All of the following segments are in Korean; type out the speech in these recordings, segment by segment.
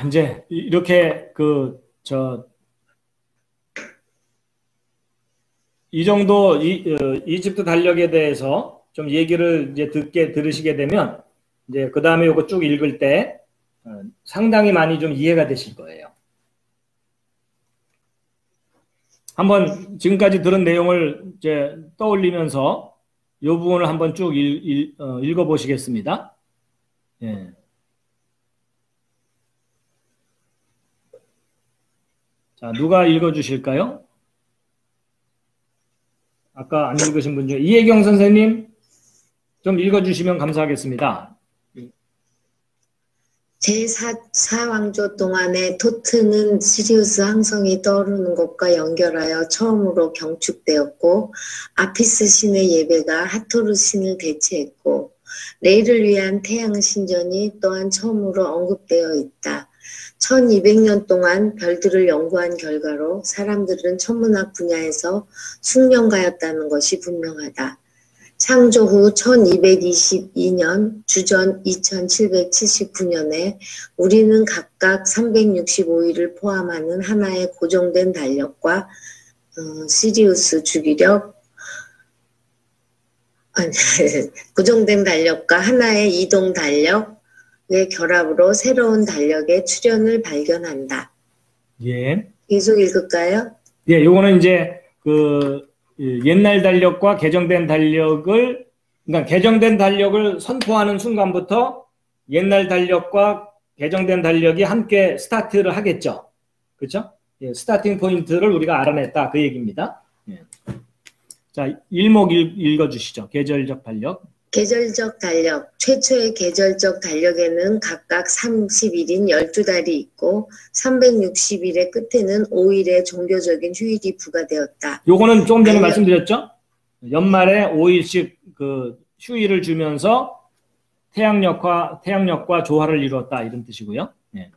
이제 이렇게 이 정도 이집트 달력에 대해서 좀 얘기를 이제 들으시게 되면 이제 그 다음에 이거 쭉 읽을 때 상당히 많이 좀 이해가 되실 거예요. 한번 지금까지 들은 내용을 이제 떠올리면서 이 부분을 한번 쭉 읽어 보시겠습니다. 예. 자, 누가 읽어 주실까요? 아까 안 읽으신 분 중에 이혜경 선생님 좀 읽어 주시면 감사하겠습니다. 제4왕조 동안에 토트는 시리우스 항성이 떠오르는 것과 연결하여 처음으로 경축되었고 아피스 신의 예배가 하토르 신을 대체했고 레이를 위한 태양 신전이 또한 처음으로 언급되어 있다. 1200년 동안 별들을 연구한 결과로 사람들은 천문학 분야에서 숙련가였다는 것이 분명하다. 창조 후 1222년, 주전 2779년에 우리는 각각 365일을 포함하는 하나의 고정된 달력과 시리우스 주기력, 고정된 달력과 하나의 이동 달력의 결합으로 새로운 달력의 출현을 발견한다. 예. 계속 읽을까요? 예, 요거는 이제 옛날 달력과 개정된 달력을, 그러니까 개정된 달력을 선포하는 순간부터 옛날 달력과 개정된 달력이 함께 스타트를 하겠죠. 그렇죠? 예, 스타팅 포인트를 우리가 알아냈다. 그 얘기입니다. 예. 자, 일목 읽어주시죠. 계절적 달력. 계절적 달력. 최초의 계절적 달력에는 각각 30일인 12달이 있고 360일의 끝에는 5일의 종교적인 휴일이 부과되었다. 요거는 조금 전에 말씀드렸죠? 연말에 5일씩 그 휴일을 주면서 태양력과 조화를 이루었다. 이런 뜻이고요. 네.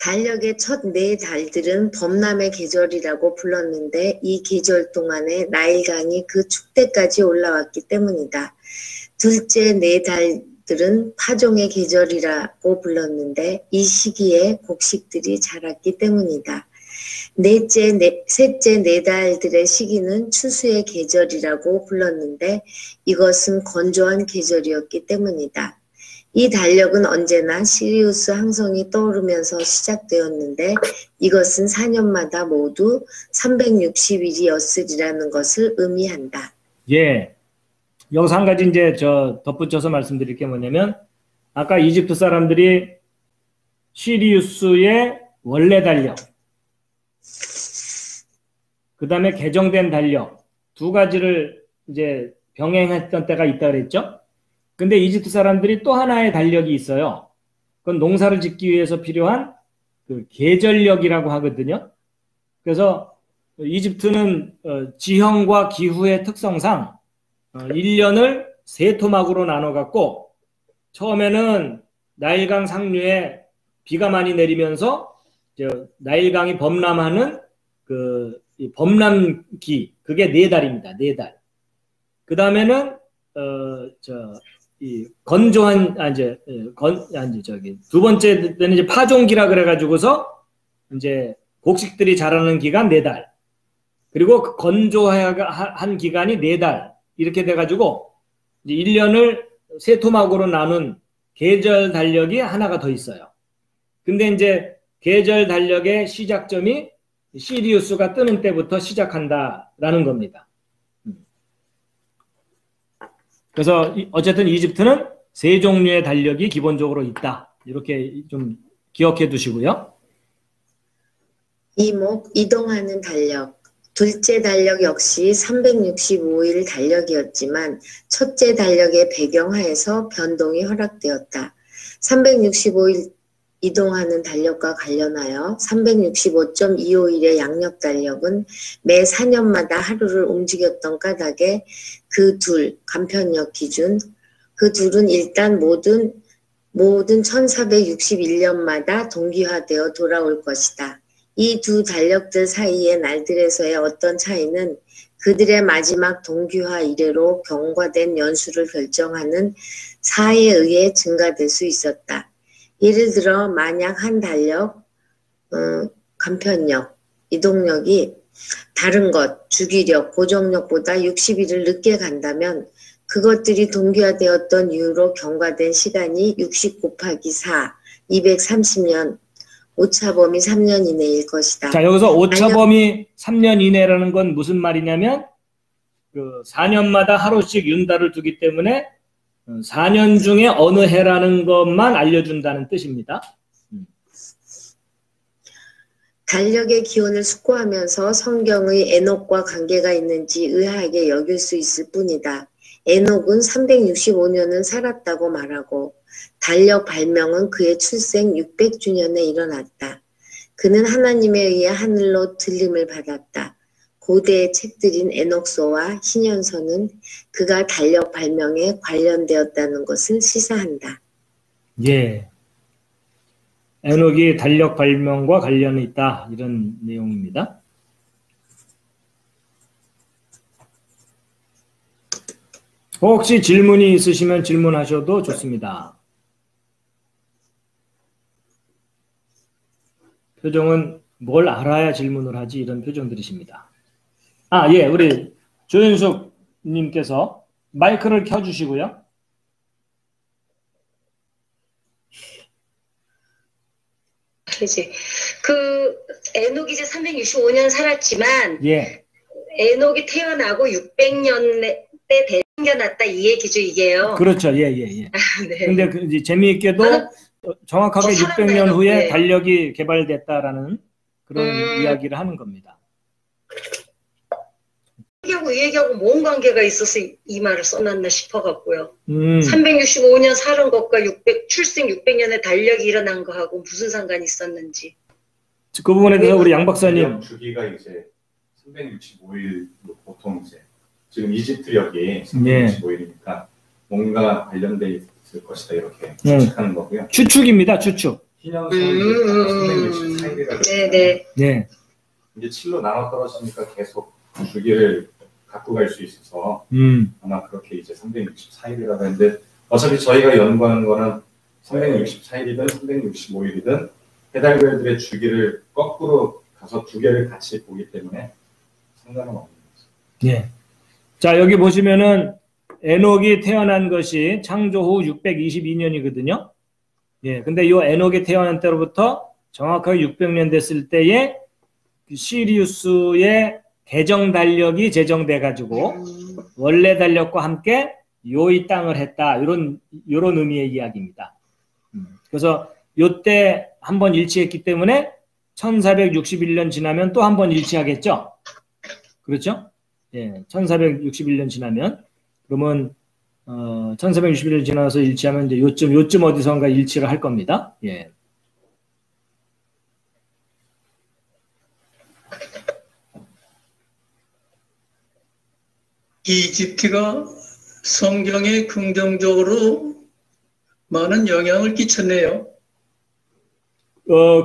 달력의 첫 네 달들은 범람의 계절이라고 불렀는데 이 계절 동안에 나일강이 그 축대까지 올라왔기 때문이다. 둘째 네 달들은 파종의 계절이라고 불렀는데 이 시기에 곡식들이 자랐기 때문이다. 셋째 네 달들의 시기는 추수의 계절이라고 불렀는데 이것은 건조한 계절이었기 때문이다. 이 달력은 언제나 시리우스 항성이 떠오르면서 시작되었는데 이것은 4년마다 모두 360일이었으리라는 것을 의미한다. 예. 여기서 한 가지 이제 덧붙여서 말씀드릴 게 뭐냐면 아까 이집트 사람들이 시리우스의 원래 달력, 그 다음에 개정된 달력 두 가지를 이제 병행했던 때가 있다 그랬죠. 근데 이집트 사람들이 또 하나의 달력이 있어요. 그건 농사를 짓기 위해서 필요한 그 계절력이라고 하거든요. 그래서 이집트는 지형과 기후의 특성상 1년을 세 토막으로 나눠 갖고 처음에는 나일강 상류에 비가 많이 내리면서 나일강이 범람하는 그 범람기, 그게 4달입니다. 4달. 그 다음에는 건조한 두 번째는 이제 파종기라 그래가지고서 이제 곡식들이 자라는 기간 4달. 그리고 그 건조한 기간이 4달. 이렇게 돼가지고 이제 1년을 세 토막으로 나눈 계절 달력이 하나가 더 있어요. 근데 이제 계절 달력의 시작점이 시리우스가 뜨는 때부터 시작한다라는 겁니다. 그래서 어쨌든 이집트는 세 종류의 달력이 기본적으로 있다. 이렇게 좀 기억해 두시고요. 이목, 이동하는 달력. 둘째 달력 역시 365일 달력이었지만 첫째 달력의 배경하에서 변동이 허락되었다. 365일 이동하는 달력과 관련하여 365.25일의 양력 달력은 매 4년마다 하루를 움직였던 까닭에 그 둘, 간편력 기준, 그 둘은 일단 모든 1461년마다 동기화되어 돌아올 것이다. 이 두 달력들 사이의 날들에서의 어떤 차이는 그들의 마지막 동기화 이래로 경과된 연수를 결정하는 사에 의해 증가될 수 있었다. 예를 들어 만약 한 달력, 간편력, 이동력이 다른 것, 주기력, 고정력보다 60일을 늦게 간다면 그것들이 동기화되었던 이유로 경과된 시간이 60 곱하기 4, 230년, 오차범위 3년 이내일 것이다. 자, 여기서 오차범위 3년 이내라는 건 무슨 말이냐면 그 4년마다 하루씩 윤달을 두기 때문에 4년 중에 어느 해라는 것만 알려준다는 뜻입니다. 달력의 기원을 숙고하면서 성경의 에녹과 관계가 있는지 의아하게 여길 수 있을 뿐이다. 에녹은 365년은 살았다고 말하고 달력 발명은 그의 출생 600주년에 일어났다. 그는 하나님에 의해 하늘로 들림을 받았다. 고대의 책들인 에녹서와 신현서는 그가 달력 발명에 관련되었다는 것을 시사한다. 예. 에녹이 달력 발명과 관련이 있다. 이런 내용입니다. 혹시 질문이 있으시면 질문하셔도 좋습니다. 표정은 뭘 알아야 질문을 하지 이런 표정들이십니다. 아, 예, 우리 조윤숙 님께서 마이크를 켜주시고요. 그지. 그 에녹이 이제 365년 살았지만 예. 에녹이 태어나고 600년 때 생겨났다 이 얘기죠 이게요. 그렇죠. 예, 예, 예. 네. 근데 그 이제 재미있게도 정확하게 600년 후에 네. 달력이 개발됐다라는 그런 이야기를 하는 겁니다. 이 얘기하고 뭔 관계가 있어서 이 말을 써놨나 싶어갖고요. 365년 사는 것과 출생 600년에 달력이 일어난 거하고 무슨 상관이 있었는지. 그 부분에 대해서 우리 양 박사님. 주기가 이제 365일 보통 이제 지금 이집트력이 365일이니까 뭔가 관련돼 있을 것이다 이렇게 추측하는 거고요. 추측입니다. 추측. 희년성이 364일이라고. 네네. 네. 이제 7로 나눠 떨어지니까 계속 주기를 갖고 갈 수 있어서 아마 그렇게 이제 364일이라고 했는데 어차피 저희가 연구하는 거는 364일이든 365일이든 해달별들의 주기를 거꾸로 가서 두 개를 같이 보기 때문에 상관은 없는 거죠. 예. 자, 여기 보시면은 에녹이 태어난 것이 창조 후 622년이거든요. 예. 근데 이 에녹이 태어난 때로부터 정확하게 600년 됐을 때에 시리우스의 개정 달력이 제정돼 가지고 원래 달력과 함께 요이 땅을 했다. 이런 의미의 이야기입니다. 그래서 요때 한번 일치했기 때문에 1461년 지나면 또 한번 일치하겠죠. 그렇죠? 예. 1461년 지나면 그러면 1461년 지나서 일치하면 이제 요쯤 어디선가 일치를 할 겁니다. 예. 이집트가 성경에 긍정적으로 많은 영향을 끼쳤네요.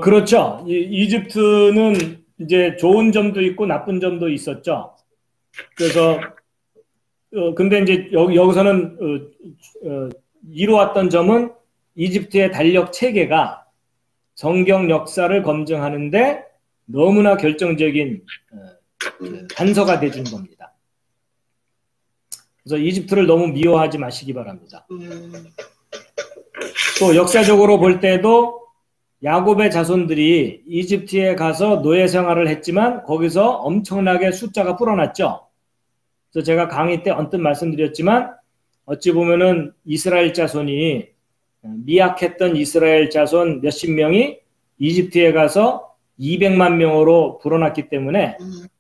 그렇죠. 이집트는 이제 좋은 점도 있고 나쁜 점도 있었죠. 그래서 근데 이제 여기서는 이루었던 점은 이집트의 달력 체계가 성경 역사를 검증하는데 너무나 결정적인 단서가 돼준 겁니다. 그래서 이집트를 너무 미워하지 마시기 바랍니다. 또 역사적으로 볼 때도 야곱의 자손들이 이집트에 가서 노예 생활을 했지만 거기서 엄청나게 숫자가 불어났죠. 그래서 제가 강의 때 언뜻 말씀드렸지만 어찌 보면은 이스라엘 자손이 미약했던 이스라엘 자손 몇십 명이 이집트에 가서 200만 명으로 불어났기 때문에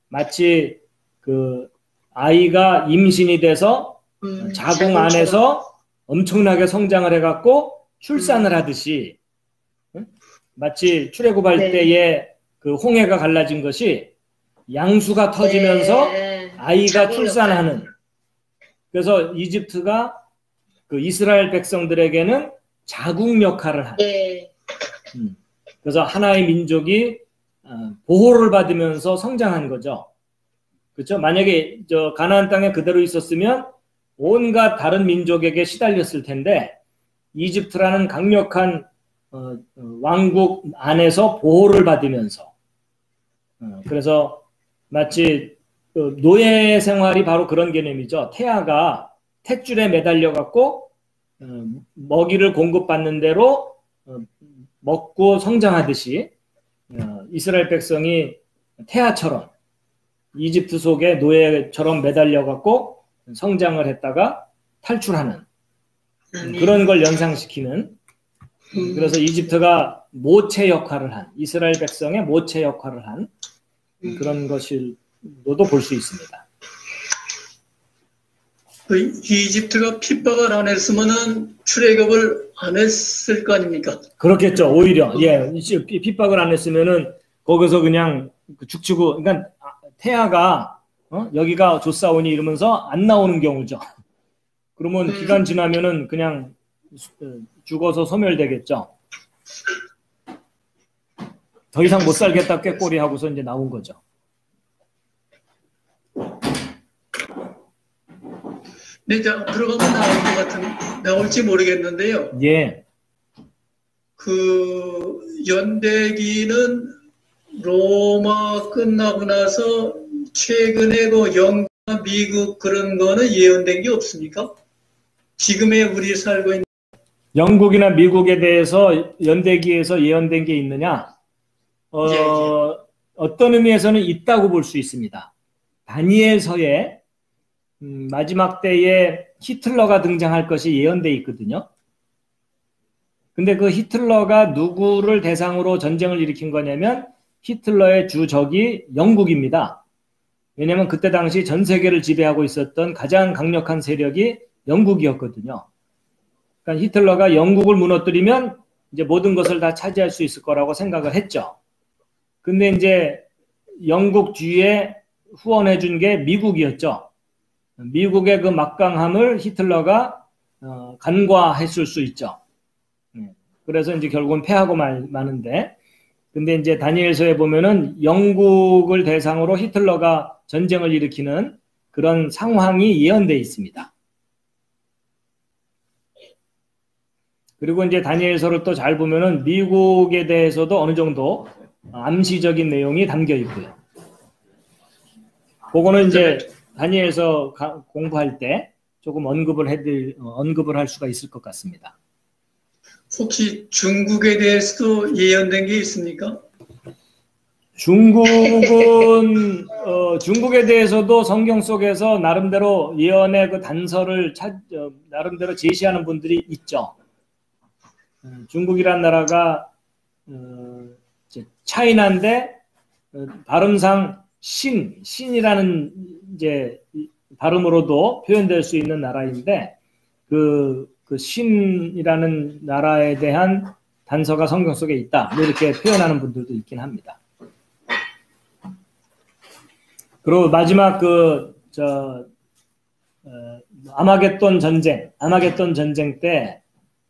마치 그 아이가 임신이 돼서 자궁 안에서 엄청나게 성장을 해갖고 출산을 하듯이 마치 출애굽할 때에 그 홍해가 갈라진 것이 양수가 터지면서 아이가 출산하는. 그래서 이집트가 그 이스라엘 백성들에게는 자궁 역할을 하는. 그래서 하나의 민족이 보호를 받으면서 성장한 거죠. 그렇죠? 만약에 저 가나안 땅에 그대로 있었으면 온갖 다른 민족에게 시달렸을 텐데 이집트라는 강력한 왕국 안에서 보호를 받으면서 그래서 마치 노예 생활이 바로 그런 개념이죠. 태아가 탯줄에 매달려 갖고 먹이를 공급받는 대로 먹고 성장하듯이 이스라엘 백성이 태아처럼 이집트 속에 노예처럼 매달려 갖고 성장을 했다가 탈출하는 그런 걸 연상시키는 그래서 이집트가 모체 역할을 한 이스라엘 백성의 모체 역할을 한 그런 것일로도 볼 수 있습니다. 이집트가 핍박을 안 했으면은 출애굽을 안 했을 거 아닙니까? 그렇겠죠. 오히려 예 핍박을 안 했으면은 거기서 그냥 죽치고 그러니까 태아가 여기가 좋사오니 이러면서 안 나오는 경우죠. 그러면 기간 지나면은 그냥 죽어서 소멸되겠죠. 더 이상 못 살겠다 꾀꼬리 하고서 이제 나온 거죠. 네, 들어가면 나올 것 같은 나올지 모르겠는데요. 예. 그 연대기는 로마 끝나고 나서 최근에 그 영국과 미국 그런 거는 예언된 게 없습니까? 지금의 우리 살고 있는 영국이나 미국에 대해서 연대기에서 예언된 게 있느냐? 어떤 의미에서는 있다고 볼 수 있습니다. 다니엘서에 마지막 때에 히틀러가 등장할 것이 예언돼 있거든요. 근데 그 히틀러가 누구를 대상으로 전쟁을 일으킨 거냐면 히틀러의 주적이 영국입니다. 왜냐하면 그때 당시 전 세계를 지배하고 있었던 가장 강력한 세력이 영국이었거든요. 그러니까 히틀러가 영국을 무너뜨리면 이제 모든 것을 다 차지할 수 있을 거라고 생각을 했죠. 근데 이제 영국 뒤에 후원해 준 게 미국이었죠. 미국의 그 막강함을 히틀러가 간과했을 수 있죠. 그래서 이제 결국은 패하고 마는데, 근데 이제 다니엘서에 보면은 영국을 대상으로 히틀러가 전쟁을 일으키는 그런 상황이 예언되어 있습니다. 그리고 이제 다니엘서를 또 잘 보면은 미국에 대해서도 어느 정도 암시적인 내용이 담겨 있고요. 그거는 이제 다니엘서 공부할 때 조금 언급을 할 수가 있을 것 같습니다. 혹시 중국에 대해서도 예언된 게 있습니까? 중국은 중국에 대해서도 성경 속에서 나름대로 예언의 그 단서를 나름대로 제시하는 분들이 있죠. 중국이란 나라가 차이나인데 발음상 신이라는 이제 발음으로도 표현될 수 있는 나라인데 그 신이라는 나라에 대한 단서가 성경 속에 있다. 이렇게 표현하는 분들도 있긴 합니다. 그리고 마지막 아마겟돈 전쟁 때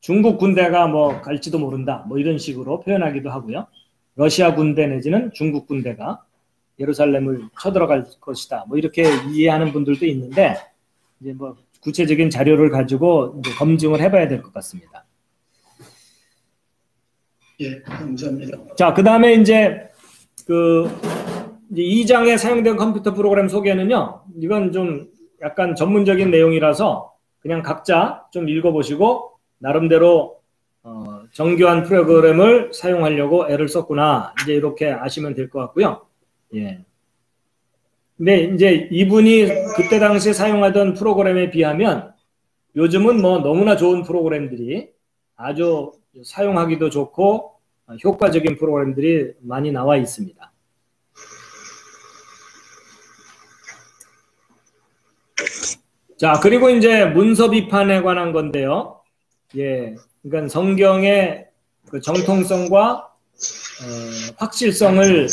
중국 군대가 뭐 갈지도 모른다. 뭐 이런 식으로 표현하기도 하고요. 러시아 군대 내지는 중국 군대가 예루살렘을 쳐들어갈 것이다. 뭐 이렇게 이해하는 분들도 있는데 이제 뭐 구체적인 자료를 가지고 이제 검증을 해봐야 될 것 같습니다. 예, 감사합니다. 자, 그 다음에 이제 이제 2장에 사용된 컴퓨터 프로그램 소개는요. 이건 좀 약간 전문적인 내용이라서 그냥 각자 좀 읽어보시고 나름대로 정교한 프로그램을 사용하려고 애를 썼구나. 이제 이렇게 아시면 될 것 같고요. 예. 근데 이제 이분이 그때 당시에 사용하던 프로그램에 비하면 요즘은 뭐 너무나 좋은 프로그램들이 아주 사용하기도 좋고 효과적인 프로그램들이 많이 나와 있습니다. 자, 그리고 이제 문서 비판에 관한 건데요. 예. 그러니까 성경의 그 정통성과 확실성을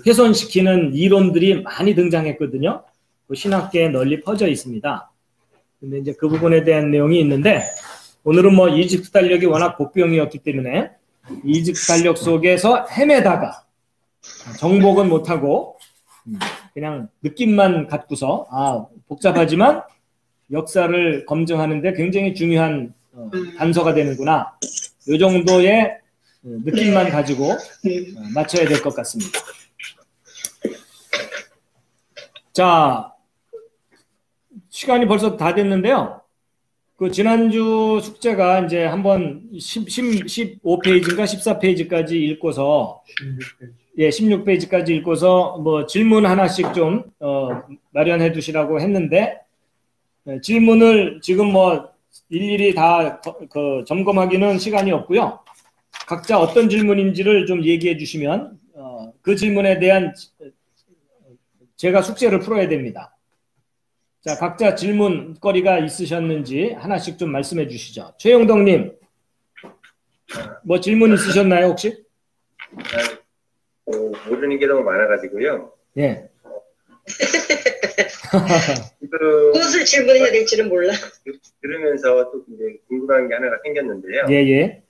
훼손시키는 이론들이 많이 등장했거든요. 그 신학계에 널리 퍼져 있습니다. 근데 이제 그 부분에 대한 내용이 있는데 오늘은 뭐 이집트 달력이 워낙 복병이었기 때문에 이집트 달력 속에서 헤매다가 정복은 못하고 그냥 느낌만 갖고서 복잡하지만 역사를 검증하는데 굉장히 중요한 단서가 되는구나. 이 정도의 느낌만 가지고 맞춰야 될 것 같습니다. 자, 시간이 벌써 다 됐는데요. 그 지난주 숙제가 이제 한번 15페이지인가 14페이지까지 읽고서 16페이지까지 읽고서 뭐 질문 하나씩 좀 마련해 두시라고 했는데 질문을 지금 뭐 일일이 다 점검하기는 시간이 없고요. 각자 어떤 질문인지를 좀 얘기해 주시면 그 질문에 대한 제가 숙제를 풀어야 됩니다. 자, 각자 질문거리가 있으셨는지 하나씩 좀 말씀해 주시죠. 최용덕님, 뭐 질문 있으셨나요 혹시? 모르는 게 너무 많아가지고요. 예. 무엇을 질문해야 될지는 몰라. 들으면서 또 이제 궁금한 게 하나가 생겼는데요. 예.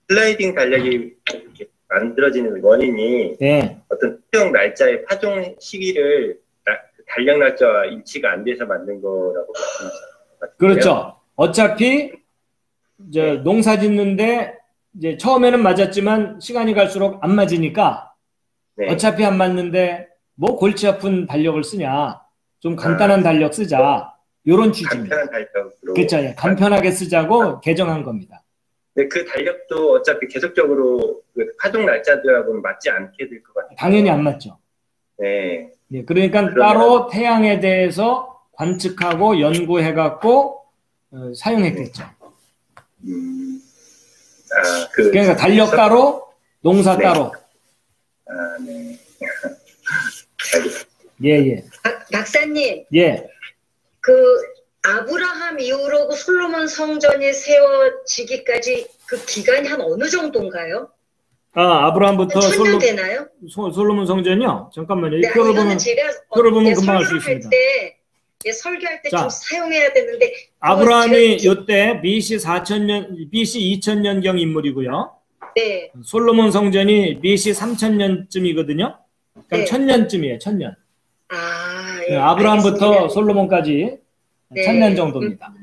슬라이딩 달력이 이렇게 만들어지는 원인이 어떤 특정 날짜의 파종 시기를 달력 날짜와 일치가 안 돼서 만든 거라고 말씀하셨어요. 그렇죠. 어차피 이제 농사 짓는데 이제 처음에는 맞았지만 시간이 갈수록 안 맞으니까 어차피 안 맞는데 뭐 골치 아픈 달력을 쓰냐. 좀 간단한 달력 쓰자. 요런 취지입니다. 간편한 달력으로. 그렇죠. 예. 간편하게 쓰자고 개정한 겁니다. 네, 그 달력도 어차피 계속적으로 그 파종 날짜들하고는 맞지 않게 될 것 같아요. 당연히 안 맞죠. 네. 네, 그러니까 따로 태양에 대해서 관측하고 연구해갖고 사용했겠죠. 그러니까 달력 따로, 농사 따로. 네. 예. 박사님. 예. 그 아브라함 이후로 솔로몬 성전이 세워지기까지 그 기간이 한 어느 정도인가요? 아브라함부터 천년 되나요? 솔로몬 성전이요? 잠깐만요. 네, 표를 보면 금방 알 수 있습니다. 설교할 때 좀 사용해야 되는데 아브라함이 요때 BC 4000년, BC 2000년경 인물이고요. 네. 솔로몬 성전이 BC 3000년쯤이거든요. 그러니까 1000년쯤이에요. 1000년. 예, 아브라함부터 알겠습니다. 솔로몬까지 1000년 정도입니다.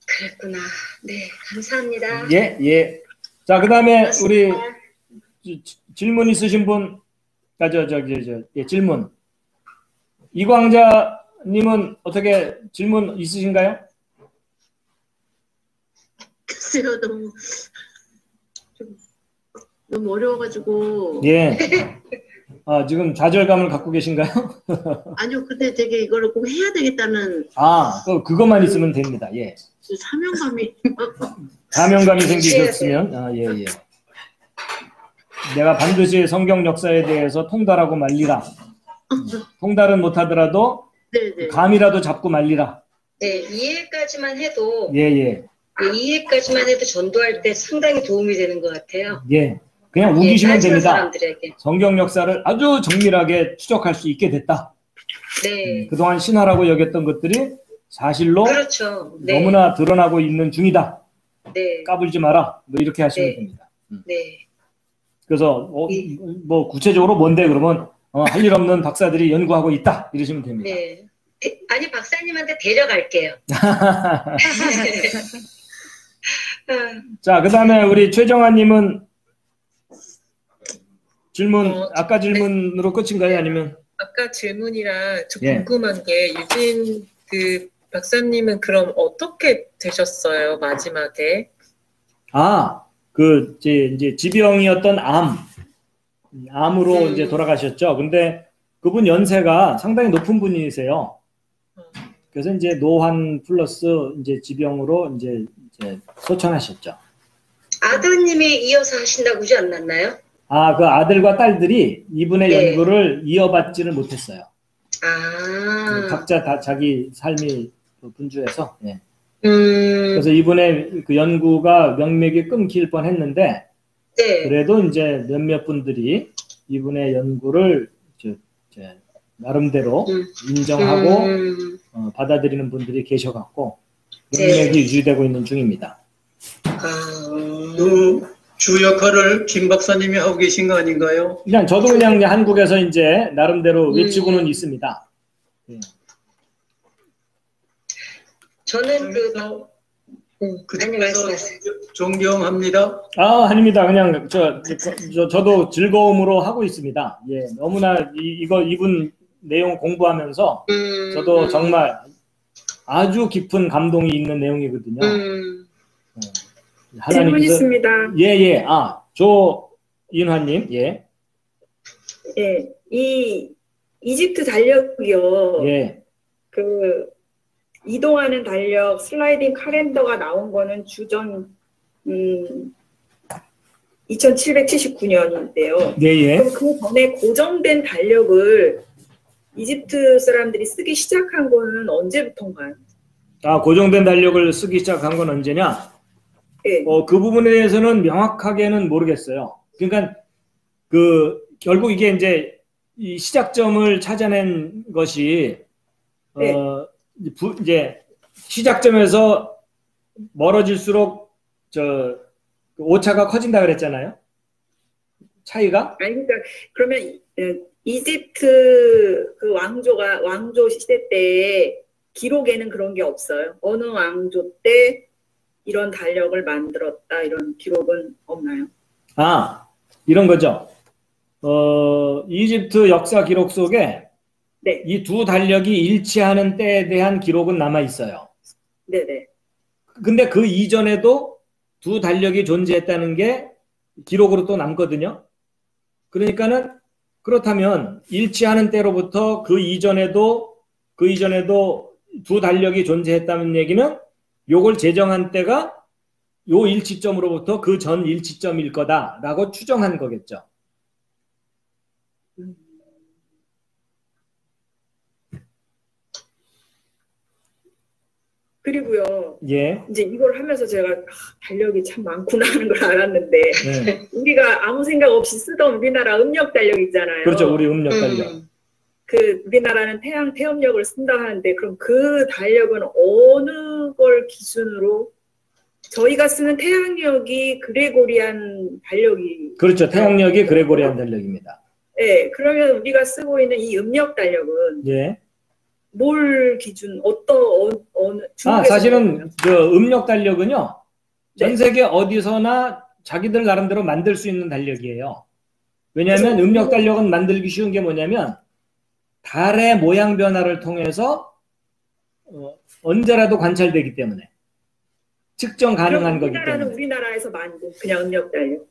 그랬구나. 네, 감사합니다. 예. 자, 그다음에 우리 질문 있으신 분, 질문. 이광자님은 어떻게 질문 있으신가요? 글쎄요, 너무 어려워가지고. 예. 지금 좌절감을 갖고 계신가요? 아니요, 근데 되게 이거를 꼭 해야 되겠다는. 그것만 있으면 됩니다. 예. 사명감이 생기셨으면, 예. 내가 반드시 성경 역사에 대해서 통달하고 말리라. 통달은 못하더라도 감이라도 잡고 말리라. 네, 이해까지만 해도. 예. 이해까지만 해도 전도할 때 상당히 도움이 되는 것 같아요. 예. 그냥 우기시면 됩니다. 사람들에게. 성경 역사를 아주 정밀하게 추적할 수 있게 됐다. 네. 그동안 신화라고 여겼던 것들이 사실로 그렇죠. 네. 너무나 드러나고 있는 중이다. 네. 까불지 마라. 뭐 이렇게 하시면 됩니다. 네. 그래서 뭐 구체적으로 뭔데 그러면 할 일 없는 박사들이 연구하고 있다. 이러시면 됩니다. 네. 아니 박사님한테 데려갈게요. 자, 그다음에 우리 최정아님은 질문 아까 질문으로 끝인가요? 아니면 아까 질문이랑 저 궁금한 게 유진 그 박사님은 그럼 어떻게 되셨어요? 마지막에? 이제 지병이었던 암으로 이제 돌아가셨죠. 근데 그분 연세가 상당히 높은 분이세요. 그래서 이제 노환 플러스 이제 지병으로 이제 소천하셨죠. 아드님이 이어서 하신다고 하지 않았나요? 그 아들과 딸들이 이분의 연구를 이어받지를 못했어요. 각자 다 자기 삶이 분주해서. 그래서 이분의 그 연구가 명맥이 끊길 뻔했는데 그래도 이제 몇몇 분들이 이분의 연구를 나름대로 인정하고 받아들이는 분들이 계셔갖고 명맥이 유지되고 있는 중입니다. 주 역할을 김 박사님이 하고 계신 거 아닌가요? 그냥 저도 그냥 한국에서 이제 나름대로 외치고는 있습니다. 저는 아니 말씀하세요. 존경합니다. 아닙니다. 그냥 저도 즐거움으로 하고 있습니다. 예, 너무나 이분 내용 공부하면서 저도 정말 아주 깊은 감동이 있는 내용이거든요. 질문 있습니다. 예. 조인화님, 예. 예, 이 이집트 달력이요. 예. 그 이동하는 달력 슬라이딩 칼렌더가 나온 거는 주전 2779년인데요. 예. 그럼 그 전에 고정된 달력을 이집트 사람들이 쓰기 시작한 거는 언제부터인가요? 고정된 달력을 쓰기 시작한 건 언제냐? 예. 그 부분에 대해서는 명확하게는 모르겠어요. 그러니까 결국 이게 이제 이 시작점을 찾아낸 것이 네. 이제 시작점에서 멀어질수록 오차가 커진다 그랬잖아요. 차이가? 아니 그러니까 그러면 이집트 그 왕조 시대 때 기록에는 그런 게 없어요. 어느 왕조 때 이런 달력을 만들었다 이런 기록은 없나요? 이런 거죠. 이집트 역사 기록 속에 네. 이 두 달력이 일치하는 때에 대한 기록은 남아 있어요. 네네. 근데 그 이전에도 두 달력이 존재했다는 게 기록으로 또 남거든요. 그러니까는 그렇다면 일치하는 때로부터 그 이전에도 두 달력이 존재했다는 얘기는 요걸 제정한 때가 요 일치점으로부터 그 전 일치점일 거다라고 추정한 거겠죠. 그리고요. 예. 이제 이걸 하면서 제가 달력이 참 많구나 하는 걸 알았는데 네. 우리가 아무 생각 없이 쓰던 우리나라 음력 달력 있잖아요. 그렇죠. 우리 음력 달력. 우리나라는 태음력을 쓴다 하는데 그럼 그 달력은 어느 걸 기준으로 저희가 쓰는 태양력이 그레고리안 달력이 그렇죠. 태양력이 그레고리안 달력입니다. 네. 그러면 우리가 쓰고 있는 이 음력 달력은 예. 뭘 기준 어느 사실은 음력 달력은요. 전 세계 어디서나 자기들 나름대로 만들 수 있는 달력이에요. 왜냐하면 음력 달력은 만들기 쉬운 게 뭐냐면 달의 모양 변화를 통해서 언제라도 관찰되기 때문에 측정 가능한 거기 때문에. 우리나라에서 만든 그냥 음력 달력.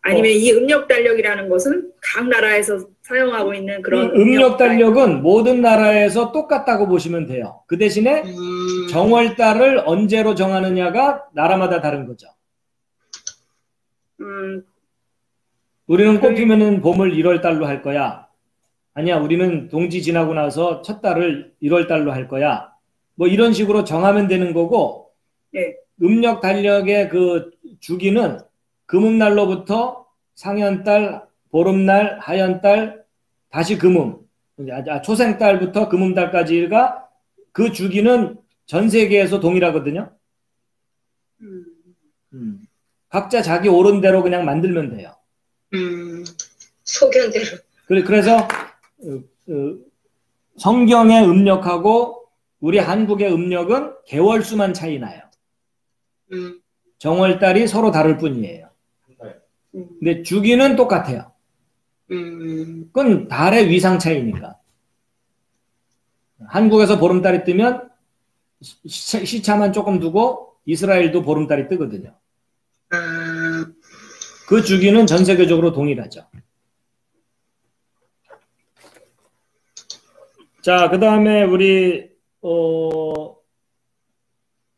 아니면 이 음력 달력이라는 것은 각 나라에서 사용하고 있는 그런 음력 달력은 모든 나라에서 똑같다고 보시면 돼요. 그 대신에 정월달을 언제로 정하느냐가 나라마다 다른 거죠. 우리는 꽃 피면은 봄을 1월 달로 할 거야. 아니야, 우리는 동지 지나고 나서 첫 달을 1월 달로 할 거야. 뭐 이런 식으로 정하면 되는 거고. 네. 음력 달력의 그 주기는 금음날로부터 상현달, 보름날, 하현달, 다시 금음, 초생달부터 금음달까지가 그 주기는 전 세계에서 동일하거든요. 각자 자기 옳은 대로 그냥 만들면 돼요. 소견대로. 그래서 성경의 음력하고 우리 한국의 음력은 개월수만 차이 나요. 정월달이 서로 다를 뿐이에요. 근데 주기는 똑같아요. 그건 달의 위상 차이니까. 한국에서 보름달이 뜨면 시차만 조금 두고 이스라엘도 보름달이 뜨거든요. 그 주기는 전 세계적으로 동일하죠. 자, 그 다음에 우리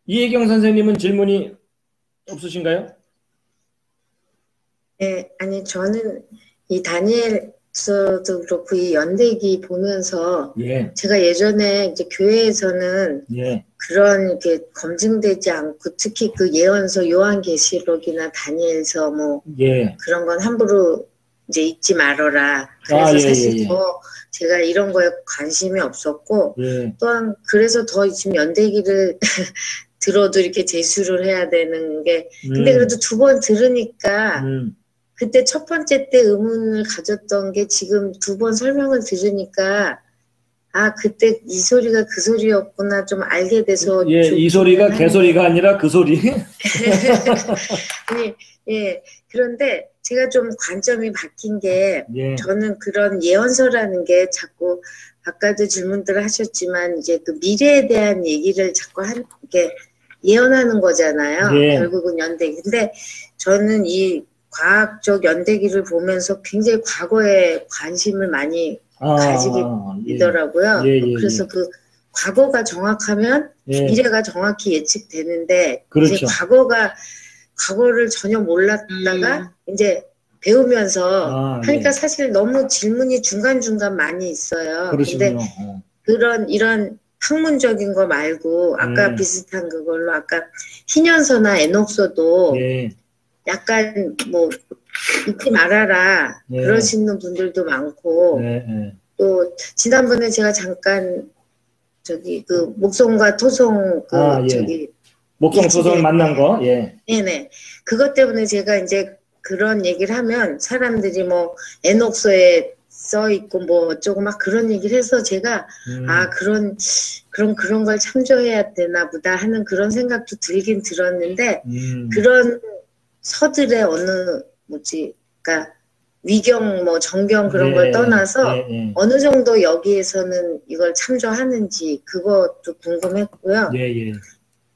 이혜경 선생님은 질문이 없으신가요? 네, 아니 저는 이 다니엘서도 그렇고 이 연대기 보면서 예. 제가 예전에 이제 교회에서는 예. 그런 이렇게 검증되지 않고 특히 그 예언서 요한계시록이나 다니엘서 뭐 예. 그런 건 함부로 이제 읽지 말아라. 그래서 사실 더 제가 이런 거에 관심이 없었고 또한 그래서 더 지금 연대기를 들어도 이렇게 재수를 해야 되는 게 근데 그래도 두 번 들으니까 그때 첫 번째 때 의문을 가졌던 게 지금 두 번 설명을 들으니까 아, 그때 이 소리가 그 소리였구나 좀 알게 돼서. 예, 이 소리가 개소리가 아니라 그 소리. 아니, 예. 그런데 제가 좀 관점이 바뀐 게, 예. 저는 그런 예언서라는 게 자꾸 아까도 질문들을 하셨지만 이제 그 미래에 대한 얘기를 자꾸 게 예언하는 거잖아요. 예. 결국은 연대기. 근데 저는 이 과학적 연대기를 보면서 굉장히 과거에 관심을 많이 가지게 되더라고요. 예. 예. 그래서 그 과거가 정확하면 예. 미래가 정확히 예측되는데, 그렇죠. 이제 과거를 전혀 몰랐다가 이제 배우면서 하니까 예. 사실 너무 질문이 중간중간 많이 있어요. 그러시군요. 근데 이런 학문적인 거 말고 아까 비슷한 그걸로 아까 희년서나 에녹서도 예. 약간 뭐 잊지 말아라 예. 그러시는 분들도 많고, 예. 또 지난번에 제가 잠깐 저기 그 목성과 토성 그 저기 목성 토성 만난 거, 예. 네네. 그것 때문에 제가 이제 그런 얘기를 하면 사람들이 뭐 에녹서에 써 있고 뭐 어쩌고 막 그런 얘기를 해서 제가 아 그런 걸 참조해야 되나 보다 하는 그런 생각도 들긴 들었는데, 그런 서들의 그러니까 위경 뭐 정경 그런 걸 떠나서 어느 정도 여기에서는 이걸 참조하는지 그것도 궁금했고요.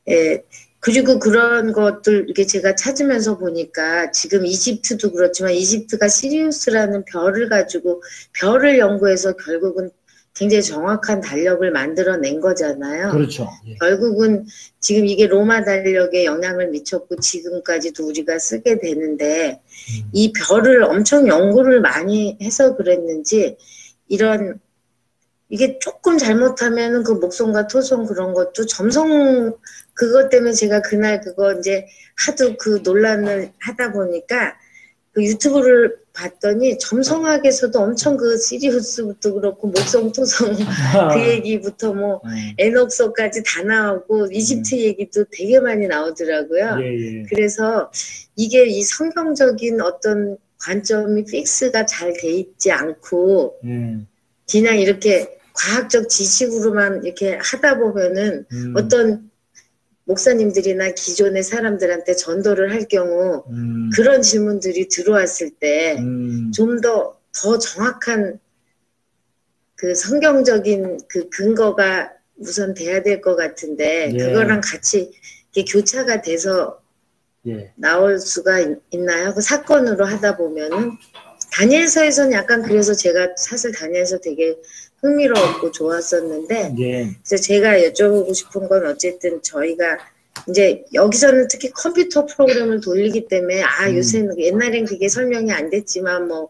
예. 그리고 그런 것들 이렇게 제가 찾으면서 보니까 지금 이집트도 그렇지만 이집트가 시리우스라는 별을 가지고 별을 연구해서 결국은 굉장히 정확한 달력을 만들어낸 거잖아요. 그렇죠. 예. 결국은 지금 이게 로마 달력에 영향을 미쳤고 지금까지도 우리가 쓰게 되는데, 이 별을 엄청 연구를 많이 해서 그랬는지 이게 조금 잘못하면은 그 목성과 토성 그런 것도 그것 때문에 제가 그날 그거 이제 하도 그 논란을 하다 보니까 그 유튜브를 봤더니 점성학에서도 엄청 그 시리우스부터 그렇고 목성 토성 그 얘기부터 뭐 에녹서까지 다 나오고 이집트 얘기도 되게 많이 나오더라고요. 그래서 이게 이 성경적인 어떤 관점이 픽스가 잘 돼 있지 않고 그냥 이렇게 과학적 지식으로만 이렇게 하다 보면은 어떤 목사님들이나 기존의 사람들한테 전도를 할 경우 그런 질문들이 들어왔을 때 좀 더 정확한 그 성경적인 그 근거가 우선 돼야 될 것 같은데, 그거랑 같이 이렇게 교차가 돼서 나올 수가 있나요? 그 사건으로 하다 보면은 다니엘서에서는 약간 그래서 제가 사실 다니엘서 되게 흥미로웠고 좋았었는데, 그래서 제가 여쭤보고 싶은 건 어쨌든 저희가 이제 여기서는 특히 컴퓨터 프로그램을 돌리기 때문에 요새는 옛날엔 그게 설명이 안 됐지만 뭐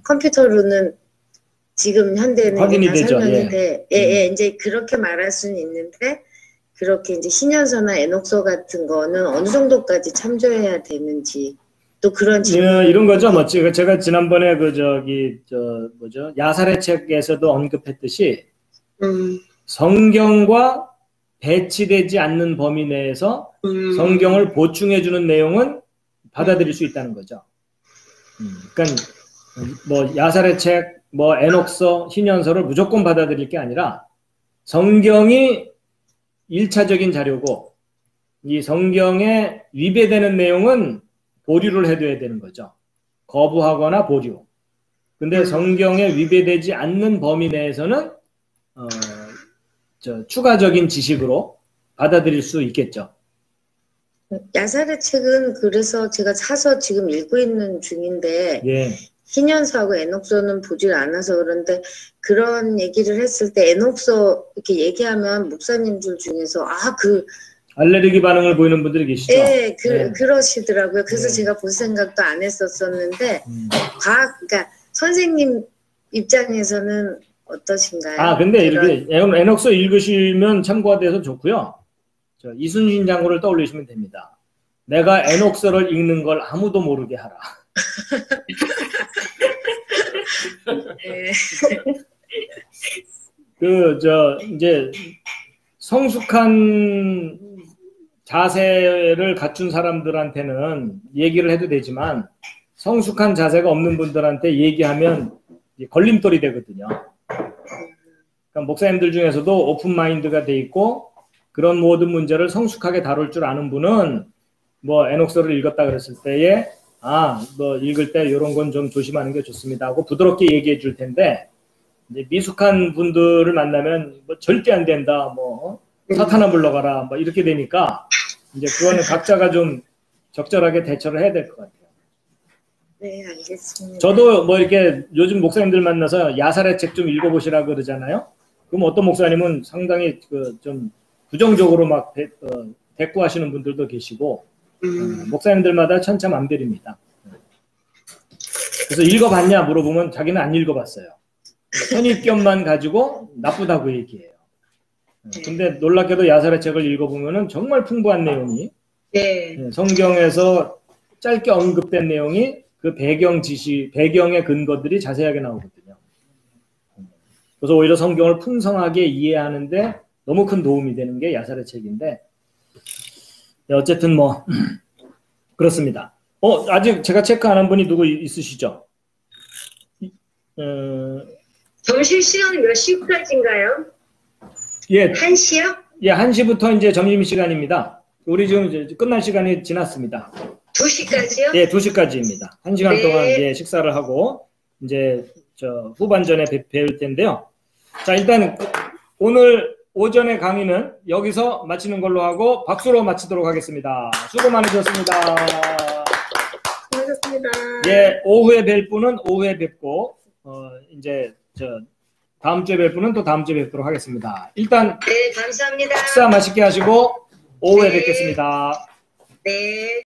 컴퓨터로는 지금 현대는 확인이 다 되죠. 설명이 돼. 이제 그렇게 말할 수는 있는데, 그렇게 이제 신현서나 에녹서 같은 거는 어느 정도까지 참조해야 되는지 또 그런 질문. 이런 거죠. 뭐 제가 지난번에 야살의 책에서도 언급했듯이 성경과 배치되지 않는 범위 내에서 성경을 보충해주는 내용은 받아들일 수 있다는 거죠. 그러니까 뭐 야살의 책, 뭐 에녹서, 희년서를 무조건 받아들일 게 아니라 성경이 1차적인 자료고 이 성경에 위배되는 내용은 보류를 해둬야 되는 거죠. 거부하거나 보류. 근데 성경에 위배되지 않는 범위 내에서는 추가적인 지식으로 받아들일 수 있겠죠. 야살의 책은 그래서 제가 사서 지금 읽고 있는 중인데 희년서하고 에녹서는 보질 않아서 그런데, 그런 얘기를 했을 때 에녹서 이렇게 얘기하면 목사님들 중에서 알레르기 반응을 보이는 분들이 계시죠? 그러시더라고요. 그래서 제가 볼 생각도 안 했었었는데, 그러니까 선생님 입장에서는 어떠신가요? 근데 이렇게 에녹서 읽으시면 참고가 돼서 좋고요. 이순신 장군을 떠올리시면 됩니다. 내가 에녹서를 읽는 걸 아무도 모르게 하라. 이제 성숙한 자세를 갖춘 사람들한테는 얘기를 해도 되지만 성숙한 자세가 없는 분들한테 얘기하면 걸림돌이 되거든요. 그러니까 목사님들 중에서도 오픈 마인드가 돼 있고 그런 모든 문제를 성숙하게 다룰 줄 아는 분은 뭐 에녹서를 읽었다 그랬을 때에 뭐 읽을 때 이런 건 좀 조심하는 게 좋습니다 하고 부드럽게 얘기해 줄 텐데 이제 미숙한 분들을 만나면 뭐 절대 안 된다 뭐 사탄아 불러가라 뭐 이렇게 되니까 이제 그거는 각자가 좀 적절하게 대처를 해야 될 것 같아요. 네, 알겠습니다. 저도 뭐 이렇게 요즘 목사님들 만나서 야살의 책 좀 읽어보시라 그러잖아요. 그럼 어떤 목사님은 상당히 좀 부정적으로 막 대꾸하시는 분들도 계시고 목사님들마다 천차만별입니다. 그래서 읽어봤냐 물어보면 자기는 안 읽어봤어요. 선입견만 가지고 나쁘다고 얘기해요. 근데 놀랍게도 야살의 책을 읽어보면은 정말 풍부한 내용이 성경에서 짧게 언급된 내용이 그 배경의 근거들이 자세하게 나오거든요. 그래서 오히려 성경을 풍성하게 이해하는데 너무 큰 도움이 되는 게 야살의 책인데 어쨌든 뭐 그렇습니다. 아직 제가 체크 안 한 분이 누구 있으시죠? 점심시간 몇 시까지인가요? 예. 1시요? 예, 1시부터 이제 점심시간입니다. 우리 지금 이제 끝날 시간이 지났습니다. 2시까지요? 예, 2시까지입니다. 1시간 동안 이제 식사를 하고 이제 후반전에 배울 텐데요. 자, 일단 오늘 오전의 강의는 여기서 마치는 걸로 하고 박수로 마치도록 하겠습니다. 수고 많으셨습니다. 수고하셨습니다. 예, 오후에 뵐 분은 오후에 뵙고 이제 다음 주에 뵐 분은 또 다음 주에 뵙도록 하겠습니다. 일단 네, 감사합니다. 식사 맛있게 하시고 오후에 뵙겠습니다. 네.